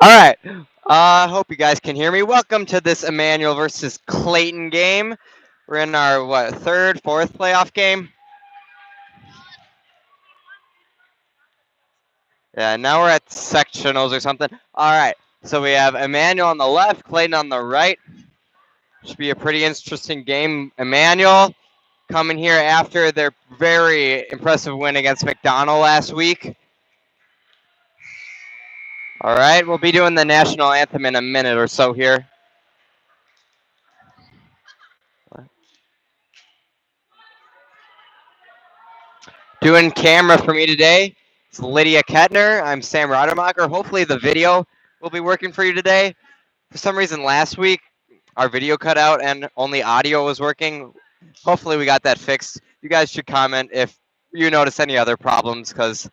All right. I hope you guys can hear me. Welcome to this Emmanuel versus Clayton game. We're in our, third, fourth playoff game? Yeah, now we're at sectionals or something. All right. So we have Emmanuel on the left, Clayton on the right. Should be a pretty interesting game. Emmanuel coming here after their very impressive win against McDonald last week. All right, we'll be doing the national anthem in a minute or so here. Doing camera for me today, it's Lydia Kettner. I'm Sam Rademacher. Hopefully the video will be working for you today. For some reason last week, our video cut out and only audio was working. Hopefully we got that fixed. You guys should comment if you notice any other problems, because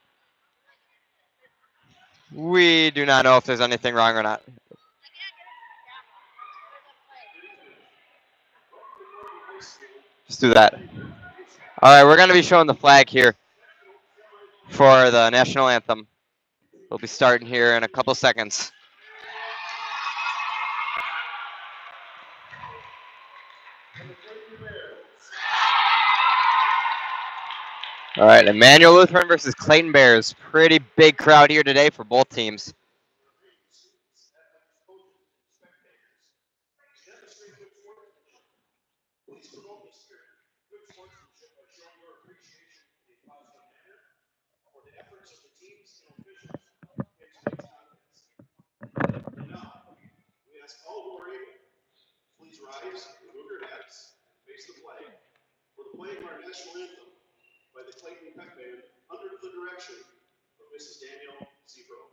we do not know if there's anything wrong or not. Just do that. All right, we're going to be showing the flag here for the national anthem. We'll be starting here in a couple seconds. All right, Emmanuel Lutheran versus Clayton Bears. Pretty big crowd here today for both teams. Please rise, remove your hats, face the flag. For the playing our national anthem by the Clayton Pep Band under the direction of Mrs. Danielle Zebro.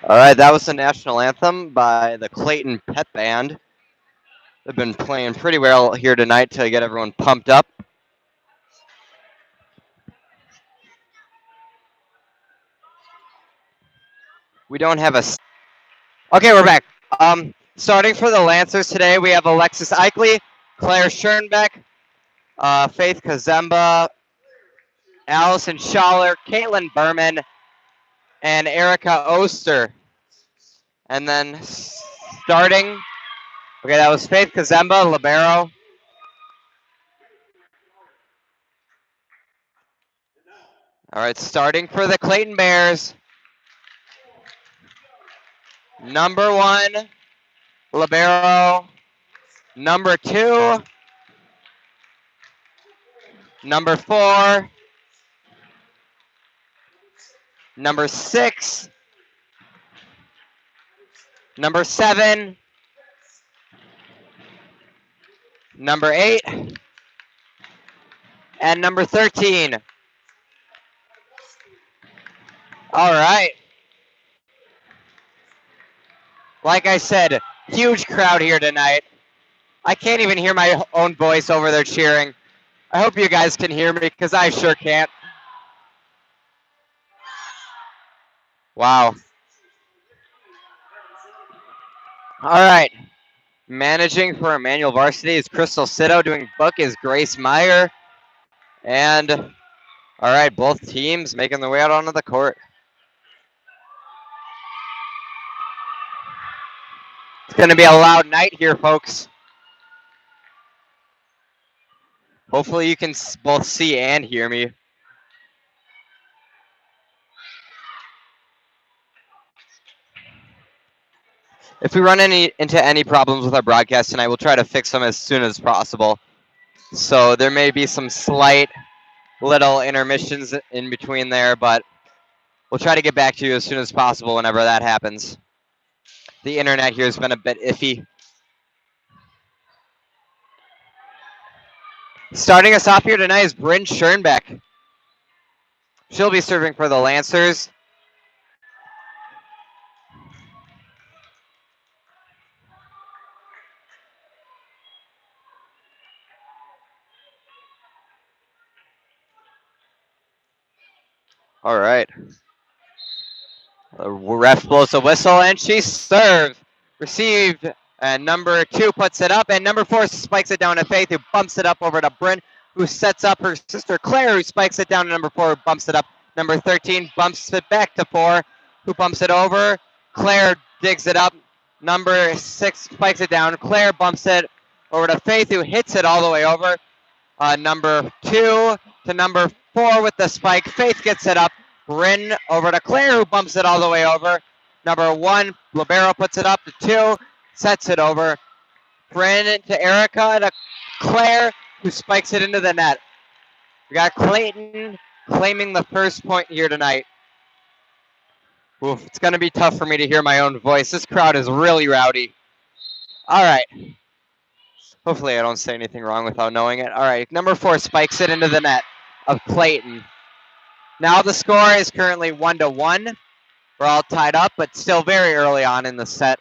All right, that was the national anthem by the Clayton Pep Band. They've been playing pretty well here tonight to get everyone pumped up. We don't have a... Okay, we're back. Starting for the Lancers today, we have Alexis Eichley, Claire Schoenbeck, Faith Kazemba, Allison Schaller, Caitlin Berman, and Erica Oster. And then starting, okay, that was Faith Kazemba, libero. All right, starting for the Clayton Bears, number 1, libero, number 2, number 4, number 6, number 7, number 8, and number 13. All right. Like I said, huge crowd here tonight. I can't even hear my own voice over there cheering. I hope you guys can hear me, because I sure can't. Wow. All right. Managing for Emmanuel Varsity is Crystal Sito. Doing book is Grace Meyer. And, all right, both teams making their way out onto the court. It's going to be a loud night here, folks. Hopefully you can both see and hear me. If we run into any problems with our broadcast tonight, we'll try to fix them as soon as possible. So there may be some slight little intermissions in between there, but we'll try to get back to you as soon as possible whenever that happens. The internet here has been a bit iffy. Starting us off here tonight is Bryn Schoenbeck. She'll be serving for the Lancers. All right. The ref blows a whistle, and she serves. Received, and number 2 puts it up, and number 4 spikes it down to Faith, who bumps it up over to Bryn, who sets up her sister Claire, who spikes it down to number 4, who bumps it up. Number 13 bumps it back to 4, who bumps it over. Claire digs it up. Number 6 spikes it down. Claire bumps it over to Faith, who hits it all the way over. Number 2 to number 4 with the spike. Faith gets it up. Bryn over to Claire, who bumps it all the way over. Number 1, Libero puts it up to 2, sets it over. Bryn to Erica to Claire, who spikes it into the net. We got Clayton claiming the first point here tonight. Oof, it's going to be tough for me to hear my own voice. This crowd is really rowdy. All right. Hopefully I don't say anything wrong without knowing it. All right, number 4 spikes it into the net of Clayton. Now the score is currently 1-1. We're all tied up, but still very early on in the set.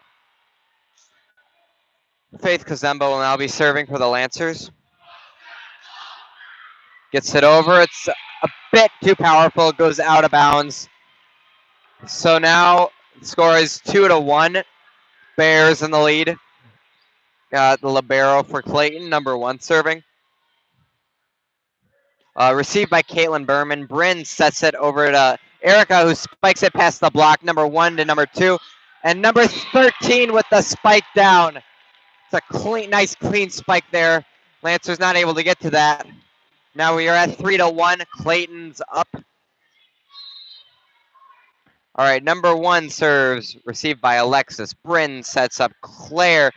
Faith Kazemba will now be serving for the Lancers. Gets it over. It's a bit too powerful. Goes out of bounds. So now the score is 2-1. Bears in the lead. Got the libero for Clayton, number 1 serving. Received by Caitlin Berman. Bryn sets it over to Erica, who spikes it past the block. Number 1 to number 2. And number 13 with the spike down. It's a clean, nice clean spike there. Lancer's not able to get to that. Now we are at 3-1. Clayton's up. All right, number 1 serves, received by Alexis. Bryn sets up Claire,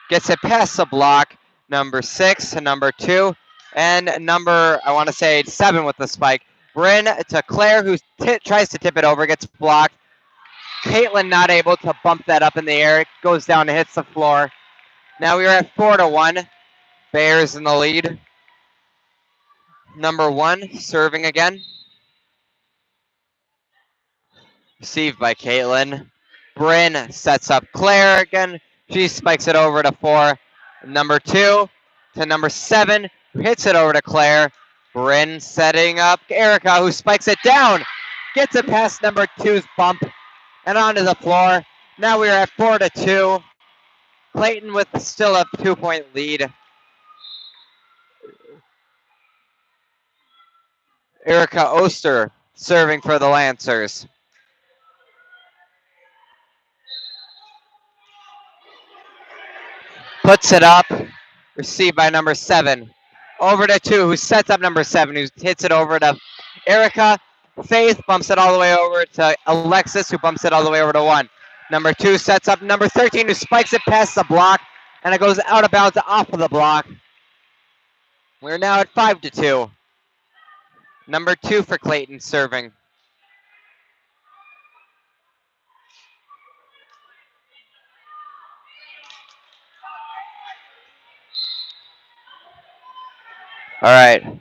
gets it past the block. Number 6 to number 2, and number, I want to say 7 with the spike. Bryn to Claire, who tries to tip it over, gets blocked. Caitlin not able to bump that up in the air. It goes down and hits the floor. Now we are at 4-1. Bears in the lead. Number 1 serving again. Received by Caitlin. Bryn sets up Claire again. She spikes it over to 4. Number 2 to number 7, who hits it over to Claire. Bryn setting up Erica, who spikes it down. Gets it past number 2's bump and onto the floor. Now we are at 4-2. Clayton with still a 2-point lead. Erica Oster serving for the Lancers. Puts it up, received by number 7. Over to 2, who sets up number 7, who hits it over to Erica. Faith bumps it all the way over to Alexis, who bumps it all the way over to 1. Number 2 sets up number 13, who spikes it past the block, and it goes out of bounds off of the block. We're now at 5-2. Number 2 for Clayton serving. All right.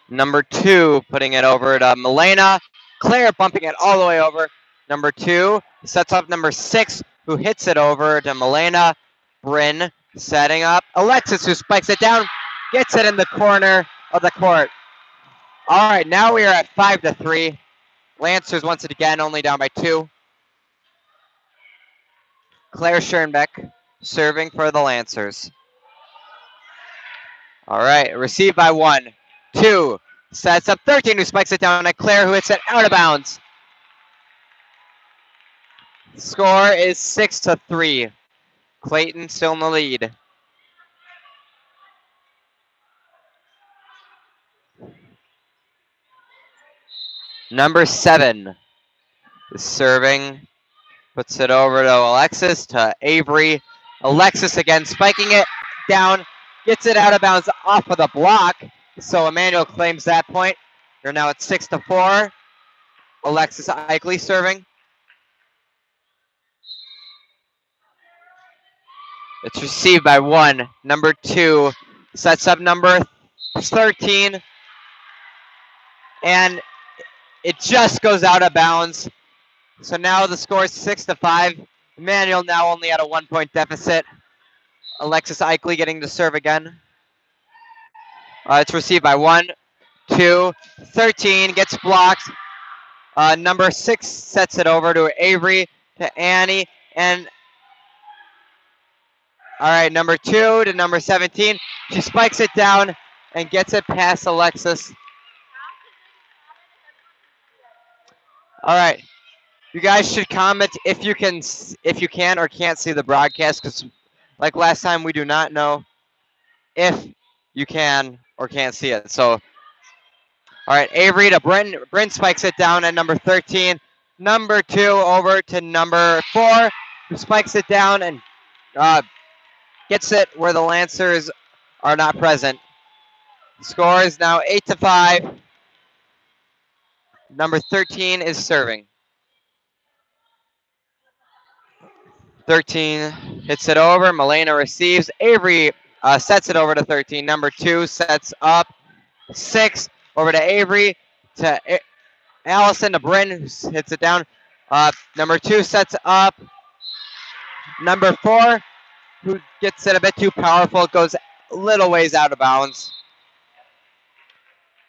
Number 2 putting it over to Milena. Claire bumping it all the way over. Number 2 sets up number 6, who hits it over to Milena. Bryn setting up Alexis, who spikes it down, gets it in the corner of the court. All right, now we are at 5-3. Lancers once again only down by 2. Claire Schoenbeck serving for the Lancers. All right, received by 1. 2 sets up 13, who spikes it down at Claire, who hits it out of bounds. Score is 6-3. Clayton still in the lead. Number 7 is serving. Puts it over to Alexis, to Avery. Alexis again spiking it down. Gets it out of bounds off of the block. So Emmanuel claims that point. We're now at 6-4. Alexis Eichele serving. It's received by 1. Number 2 sets up number 13. And it just goes out of bounds. So now the score is 6-5. Emmanuel now only at a 1-point deficit. Alexis Eichele getting to serve again. It's received by 1, 2, 13, gets blocked. Number 6 sets it over to Avery, to Annie, and All right, number 2 to number 17. She spikes it down and gets it past Alexis. All right, you guys should comment if you can or can't see the broadcast, because like last time, we do not know if you can or can't see it. So, all right, Avery to Bryn. Bryn spikes it down at number 13. Number 2 over to number 4, who spikes it down and gets it where the Lancers are not present. Score is now 8-5. Number 13 is serving. 13 hits it over. Milena receives. Avery sets it over to 13. Number 2 sets up. 6 over to Avery. To Allison to Bryn, who hits it down. Number 2 sets up. Number 4, who gets it a bit too powerful, goes a little ways out of bounds.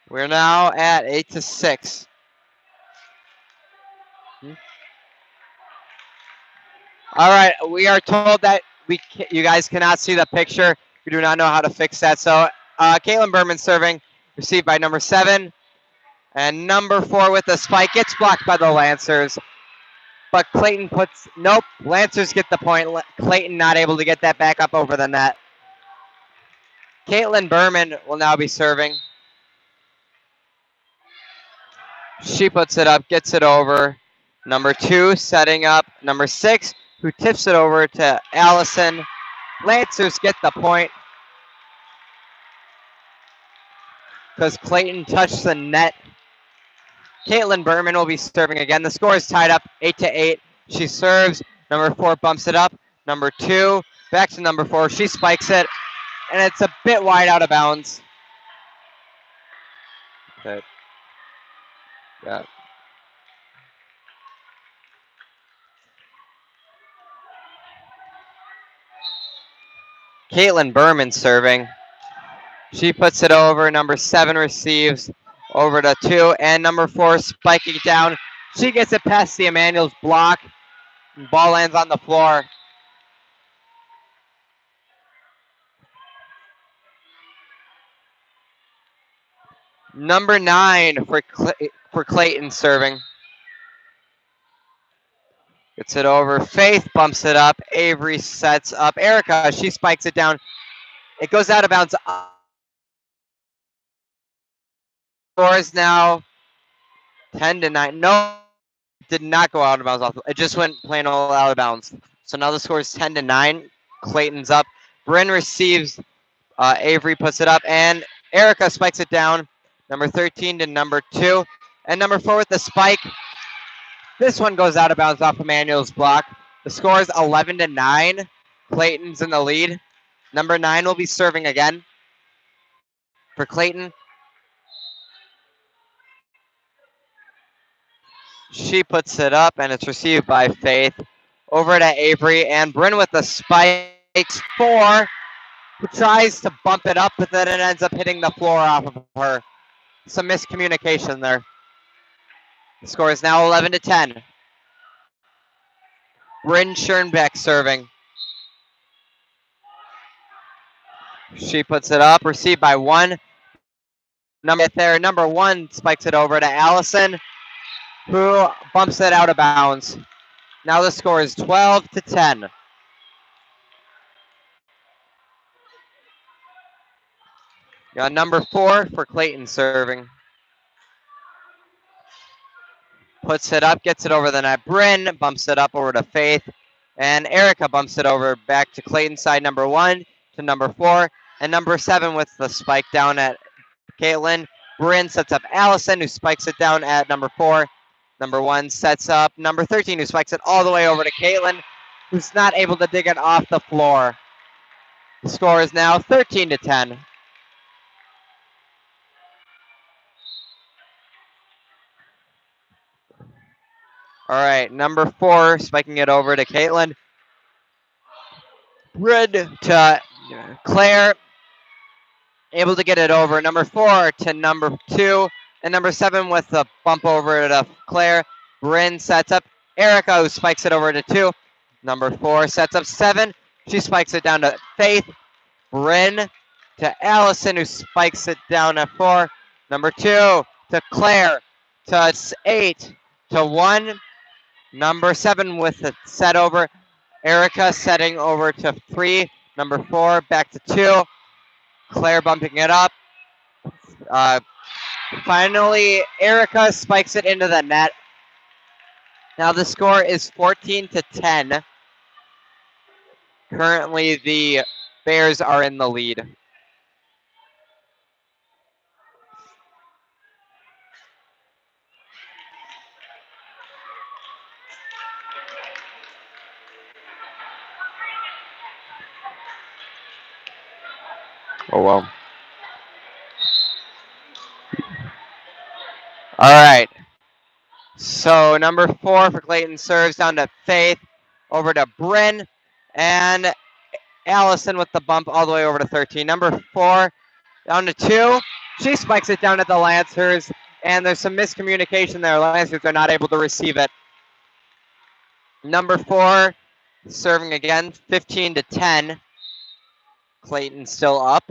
We're now at 8-6. All right, we are told that you guys cannot see the picture. We do not know how to fix that. So, Caitlin Berman serving, received by number 7, and number 4 with the spike gets blocked by the Lancers. But Clayton nope. Lancers get the point. Clayton not able to get that back up over the net. Caitlin Berman will now be serving. She puts it up, gets it over. Number 2 setting up. Number 6, who tips it over to Allison. Lancers get the point because Clayton touched the net. Caitlin Berman will be serving again. The score is tied up 8-8. She serves. Number 4 bumps it up. Number 2 back to number 4. She spikes it, and it's a bit wide out of bounds. Okay. Yeah. Caitlin Berman serving. She puts it over. Number 7 receives over to 2, and number 4 spiking down. She gets it past the Emmanuel's block. And ball lands on the floor. Number 9 for Clayton serving. Gets it over. Faith bumps it up. Avery sets up. Erica, she spikes it down. It goes out of bounds. Score is now 10-9. No, did not go out of bounds. It just went plain old out of bounds. So now the score is 10-9. Clayton's up. Bryn receives. Avery puts it up, and Erica spikes it down. Number 13 to number 2, and number 4 with the spike. This one goes out of bounds off Emmanuel's block. The score is 11-9. Clayton's in the lead. Number 9 will be serving again for Clayton. She puts it up, and it's received by Faith. Over to Avery, and Bryn with the spike. 4, who tries to bump it up, but then it ends up hitting the floor off of her. Some miscommunication there. The score is now 11-10. Bryn Schoenbeck serving. She puts it up, received by 1. Number 1 spikes it over to Allison, who bumps it out of bounds. Now the score is 12-10. Got number 4 for Clayton serving. Puts it up, gets it over the net. Bryn bumps it up over to Faith. And Erica bumps it over back to Clayton's side. Number 1 to number 4. And number 7 with the spike down at Caitlin. Bryn sets up Allison, who spikes it down at number 4. Number 1 sets up number 13, who spikes it all the way over to Caitlin, who's not able to dig it off the floor. The score is now 13-10. All right, number 4 spiking it over to Caitlin. Bryn to Claire, able to get it over. Number 4 to number 2, and number 7 with the bump over to Claire. Bryn sets up Erica, who spikes it over to 2. Number 4 sets up 7, She spikes it down to Faith. Bryn to Allison, who spikes it down at 4. Number 2 to Claire. To 8 to 1. Number 7 with the set over. Erica setting over to 3. Number 4 back to 2. Claire bumping it up. Finally, Erica spikes it into the net. Now the score is 14-10. Currently, the Bears are in the lead. Oh, well. All right. So number 4 for Clayton serves down to Faith, over to Bryn, and Allison with the bump all the way over to 13. Number 4 down to 2. She spikes it down at the Lancers, and there's some miscommunication there. Lancers are not able to receive it. Number 4 serving again, 15-10. Clayton still up.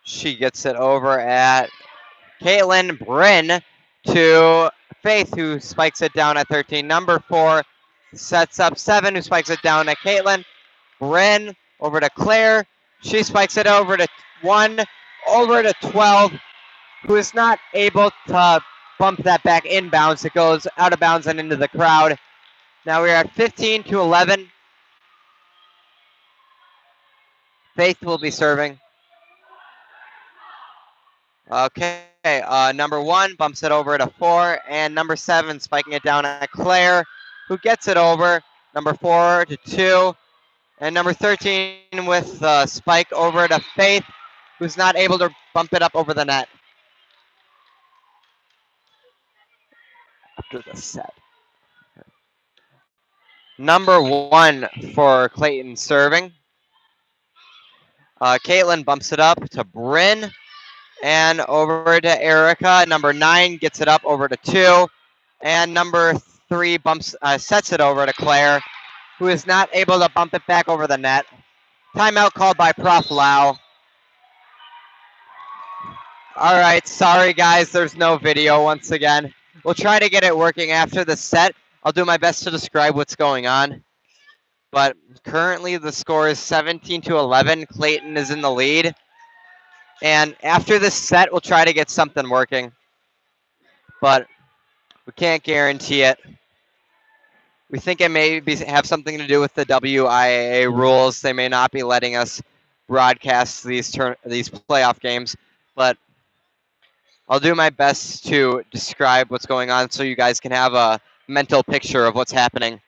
She gets it over at Caitlin. Bryn to Faith, who spikes it down at 13. Number 4 sets up 7, who spikes it down at Caitlin. Bryn over to Claire. She spikes it over to 1, over to 12, who is not able to bump that back inbounds. It goes out of bounds and into the crowd. Now we're at 15-11. Faith will be serving. Okay, number 1 bumps it over to 4, and number 7 spiking it down at Claire, who gets it over. Number 4 to 2, and number 13 with the spike over to Faith, who's not able to bump it up over the net. After the set. Number 1 for Clayton serving. Caitlin bumps it up to Bryn, and over to Erica. Number 9 gets it up over to 2. And number 3 sets it over to Claire, who is not able to bump it back over the net. Timeout called by Prof. Lau. All right, sorry guys, there's no video once again. We'll try to get it working after the set. I'll do my best to describe what's going on. But currently the score is 17-11. Clayton is in the lead. And after this set, we'll try to get something working. But we can't guarantee it. We think it may have something to do with the WIAA rules. They may not be letting us broadcast these playoff games, but I'll do my best to describe what's going on so you guys can have a mental picture of what's happening.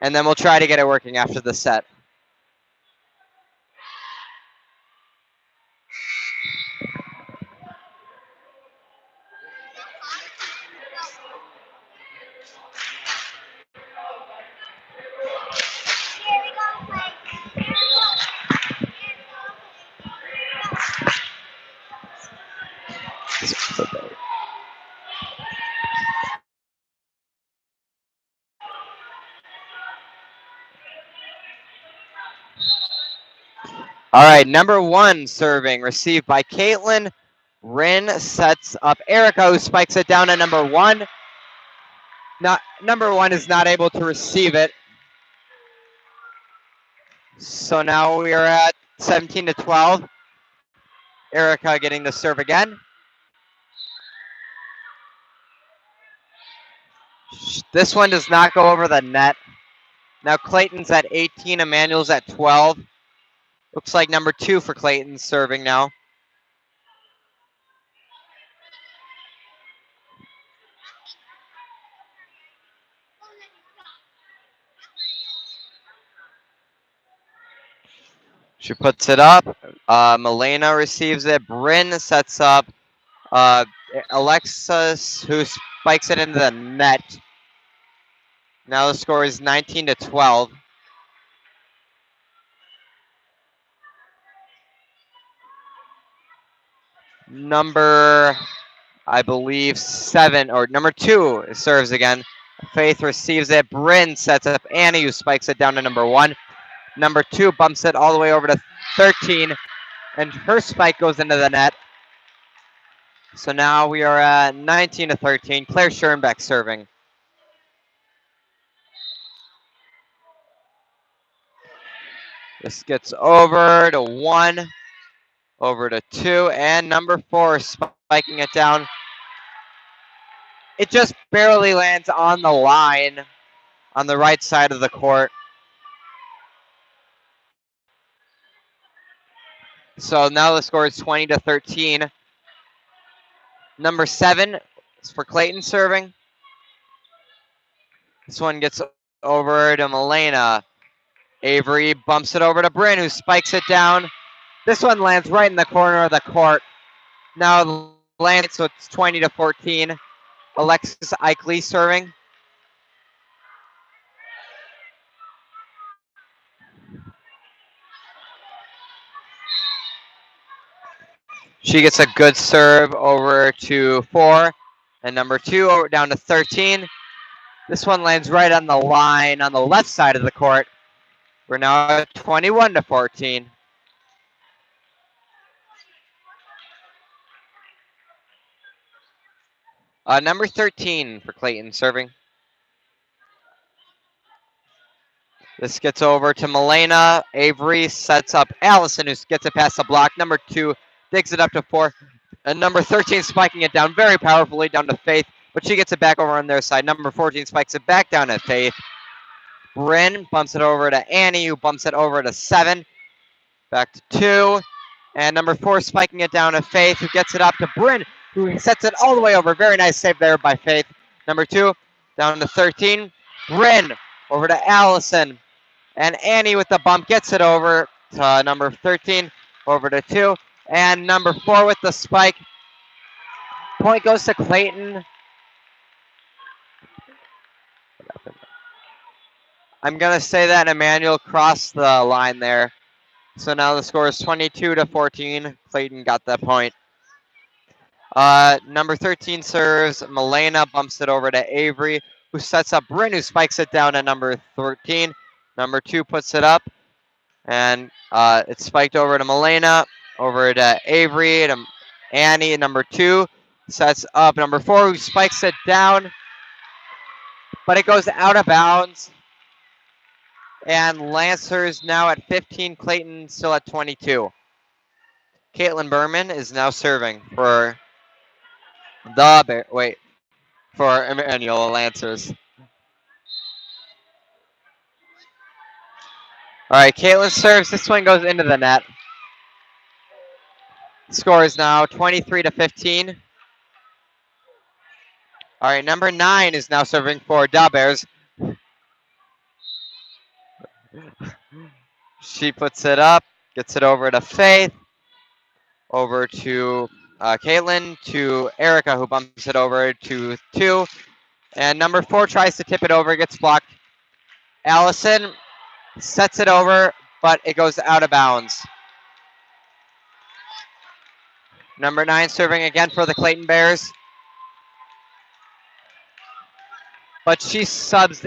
And then we'll try to get it working after the set. All right, number 1 serving, received by Caitlin. Rin sets up Erica, who spikes it down at number 1. Number 1 is not able to receive it. So now we are at 17-12. Erica getting the serve again. This one does not go over the net. Now Clayton's at 18, Emmanuel's at 12. Looks like number 2 for Clayton serving now. She puts it up. Milena receives it. Bryn sets up Alexis, who spikes it into the net. Now the score is 19-12. Number, I believe, 7, or number 2 serves again. Faith receives it. Bryn sets up Annie, who spikes it down to number 1. Number 2 bumps it all the way over to 13, and her spike goes into the net. So now we are at 19 to 13. Claire Schoenbeck serving. This gets over to 1, over to 2, and number 4 spiking it down. It just barely lands on the line on the right side of the court. So now the score is 20 to 13. Number 7 is for Clayton serving. This one gets over to Milena. Avery bumps it over to Bryn, who spikes it down. This one lands right in the corner of the court. Now lands, so it's 20 to 14. Alexis Eichley serving. She gets a good serve over to 4. And number 2 over down to 13. This one lands right on the line on the left side of the court. We're now at 21 to 14. Number 13 for Clayton serving. This gets over to Milena. Avery sets up Allison, who gets it past the block. Number 2 digs it up to 4. And number 13 spiking it down very powerfully down to Faith, but she gets it back over on their side. Number 14 spikes it back down to Faith. Bryn bumps it over to Annie, who bumps it over to 7. Back to 2. And number 4 spiking it down to Faith, who gets it up to Bryn, who sets it all the way over. Very nice save there by Faith. Number 2 down to 13. Bryn over to Allison. And Annie with the bump gets it over to number 13, over to 2. And number 4 with the spike. Point goes to Clayton. I'm going to say that Emmanuel crossed the line there. So now the score is 22 to 14. Clayton got that point. Number 13 serves. Milena bumps it over to Avery, who sets up Bryn, who spikes it down to number 13. Number 2 puts it up, and it's spiked over to Milena, over to Avery, to Annie. Number 2 sets up number 4, who spikes it down, but it goes out of bounds. And Lancers now at 15, Clayton still at 22. Caitlin Berman is now serving for for Emmanuel Lancers. All right, Caitlin serves. This one goes into the net. Score is now 23 to 15. All right, number 9 is now serving for Da Bears. She puts it up, gets it over to Faith, over to Caitlin, to Erica, who bumps it over to 2. And number 4 tries to tip it over, gets blocked. Allison sets it over, but it goes out of bounds. Number 9 serving again for the Clayton Bears. But she subs,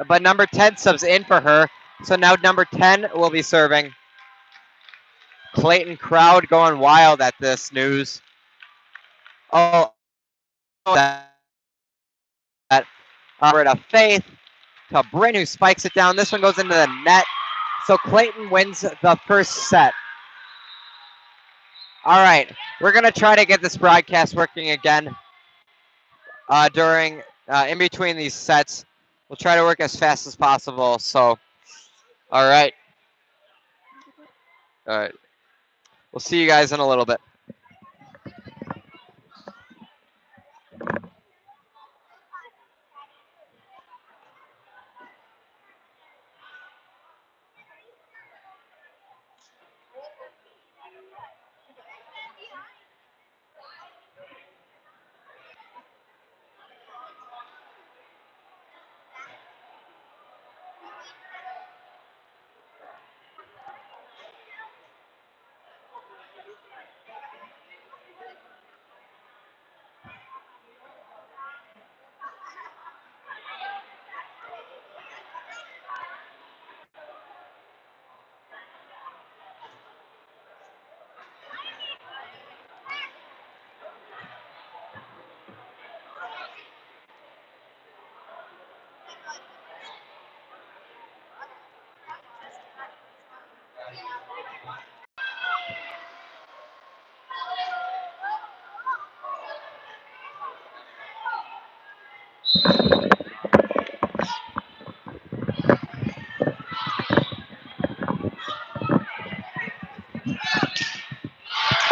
but number 10 subs in for her. So now number 10 will be serving. Clayton crowd going wild at this news. Oh, that over to Faith, to Bryn, who spikes it down. This one goes into the net. So Clayton wins the first set. All right, we're gonna try to get this broadcast working again during in between these sets. We'll try to work as fast as possible. So, all right. All right. We'll see you guys in a little bit.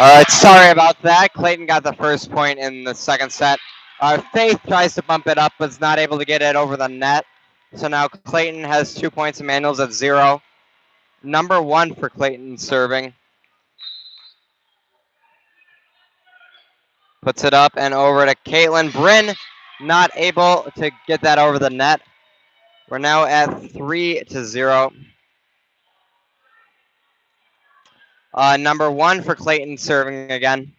All right, sorry about that. Clayton got the first point in the second set. Faith tries to bump it up, but is not able to get it over the net. So now Clayton has 2 points. Emmanuel's at 0. Number 1 for Clayton serving. Puts it up and over to Caitlin. Bryn not able to get that over the net. We're now at 3-0. Number 1 for Clayton serving again.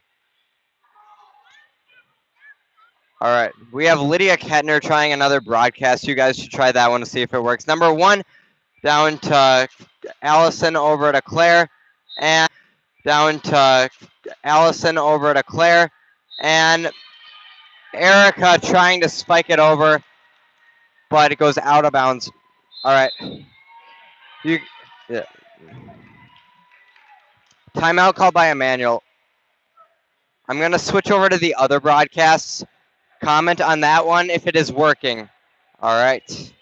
All right, we have Lydia Kettner trying another broadcast. You guys should try that one to see if it works. Number 1 down to Allison over to Claire, and down to Allison over to Claire, and Erica trying to spike it over, but it goes out of bounds. All right, yeah. Timeout called by Emmanuel. I'm gonna switch over to the other broadcasts. Comment on that one if it is working. All right.